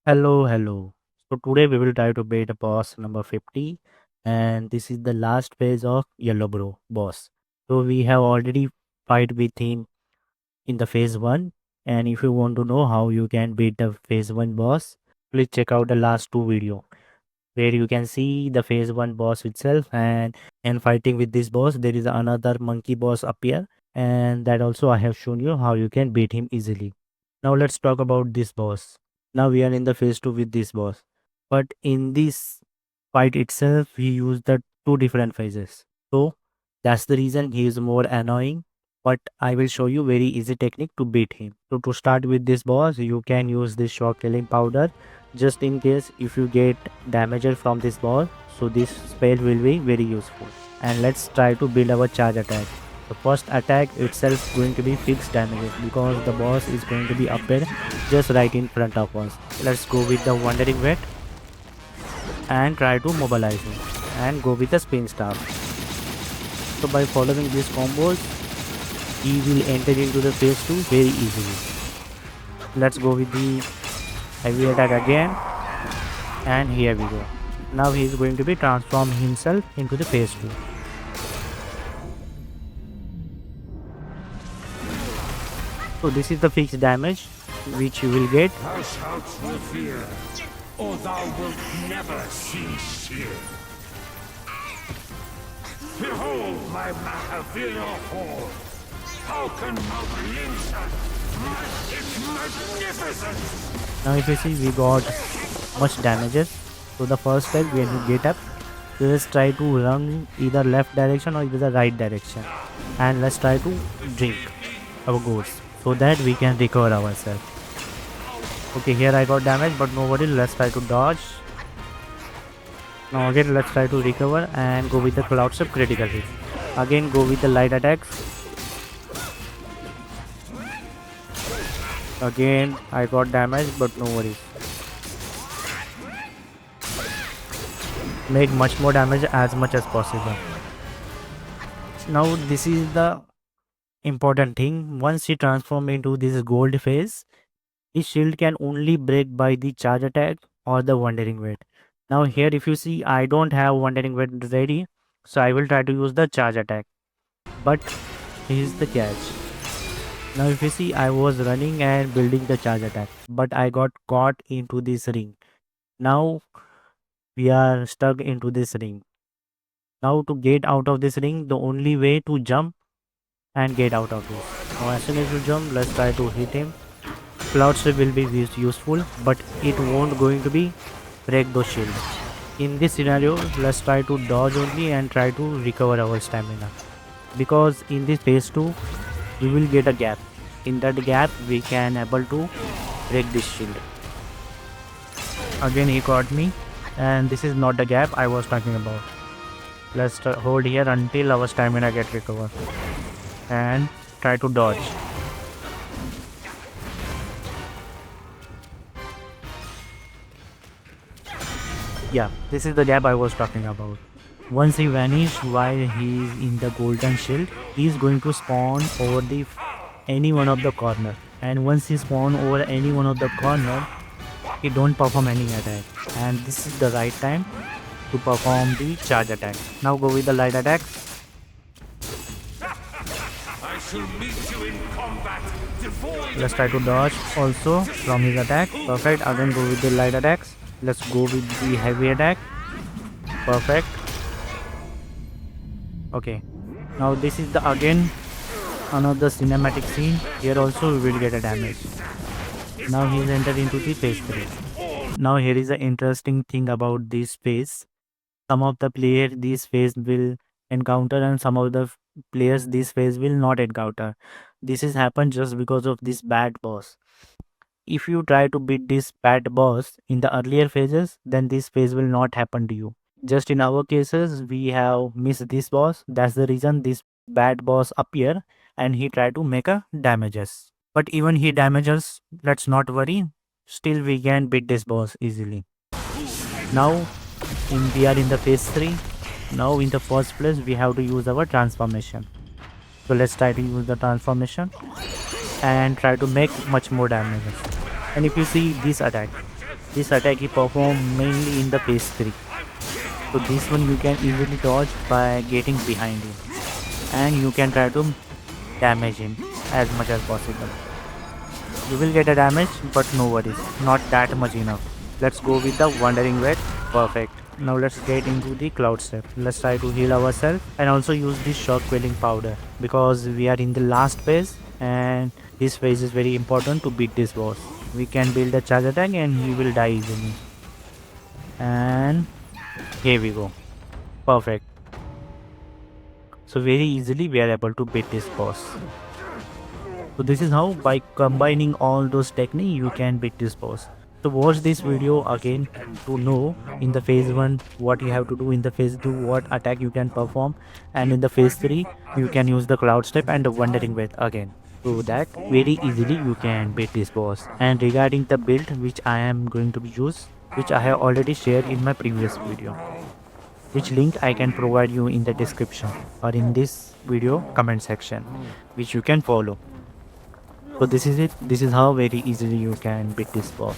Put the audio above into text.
Hello. So today we will try to beat a boss number 50, and this is the last phase of Yellowbrow boss. So we have already fight with him in the phase 1, and if you want to know how you can beat the phase 1 boss, please check out the last two video where you can see the phase 1 boss itself, and fighting with this boss there is another monkey boss appear, and that also I have shown you how you can beat him easily. Now let's talk about this boss. Now we are in the phase 2 with this boss. But in this fight itself, we use the two different phases. So that's the reason he is more annoying. But I will show you very easy technique to beat him. So to start with this boss, you can use this shock killing powder just in case if you get damaged from this boss. So this spell will be very useful. And let's try to build our charge attack. The first attack itself going to be fixed damage because the boss is going to be up there just right in front of us. Let's go with the wandering vet and try to mobilize him and go with the spin staff. So by following these combos, he will enter into the phase 2 very easily. Let's go with the heavy attack again, and here we go. Now he is going to be transform himself into the phase 2. So this is the fixed damage which you will get. Thou shalt not fear, or thou wilt never see shield. Behold my Mahavira horde. How can Mount Linsa match its magnificence? Now if you see, we got much damages. So the first step when you get up, just try to run either left direction or either the right direction, and let's try to drink our gourds so that we can recover ourselves. Okay, here I got damage, but no worry, let's try to dodge. Now again let's try to recover and go with the cloud step critical hit. Again go with the light attacks. Again I got damage, but no worries. Make much more damage as much as possible. Now this is the important thing. Once he transforms into this gold phase, his shield can only break by the charge attack or the wandering weight. Now here if you see, I don't have wandering weight ready, so I will try to use the charge attack. But here's the catch. Now if you see, I was running and building the charge attack, but I got caught into this ring. Now we are stuck into this ring. Now to get out of this ring, the only way to jump and get out of this. Now as soon as you jump, let's try to hit him. Cloud strip will be useful, but it won't going to be break those shields. In this scenario, let's try to dodge only and try to recover our stamina, because in this phase 2 we will get a gap. In that gap we can able to break this shield. Again he caught me, and this is not the gap I was talking about. Let's hold here until our stamina get recovered and try to dodge. Yeah, this is the gap I was talking about. Once he vanished while he is in the golden shield, he is going to spawn over the any one of the corner, and once he spawn over any one of the corner, he don't perform any attack, and this is the right time to perform the charge attack. Now go with the light attack. I shall meet you in combat, devoid. Let's try to dodge also from his attack. Perfect. Again go with the light attacks. Let's go with the heavy attack. Perfect. Okay, now this is the again another cinematic scene. Here also we will get a damage. Now he is entered into the phase 3. Now here is the interesting thing about this phase. Some of the players this phase will encounter, and some of the players this phase will not encounter. This is happened just because of this bad boss. If you try to beat this bad boss in the earlier phases, then this phase will not happen to you. Just in our cases, we have missed this boss. That's the reason this bad boss appear and he try to make a damages. But even he damages, let's not worry. Still we can beat this boss easily. Now we are in the phase 3. Now in the first place we have to use our transformation. So let's try to use the transformation and try to make much more damage. And if you see this attack, This attack he performed mainly in the phase 3. So this one you can easily dodge by getting behind him, and you can try to damage him as much as possible. You will get a damage, but no worries, not that much enough. Let's go with the Wandering Wet. Perfect. Now let's get into the Cloud Step. Let's try to heal ourselves and also use this Shock Quelling Powder because we are in the last phase and this phase is very important to beat this boss. We can build a charge attack and he will die easily. And here we go. Perfect. So very easily we are able to beat this boss. So this is how by combining all those techniques you can beat this boss. So watch this video again to know in the phase 1 what you have to do, in the phase 2 what attack you can perform, and in the phase 3 you can use the Cloud Step and the Wandering Wave again. So that very easily you can beat this boss. And regarding the build which I am going to be use, which I have already shared in my previous video, which link I can provide you in the description or in this video comment section, which you can follow. So this is it. This is how very easily you can beat this boss.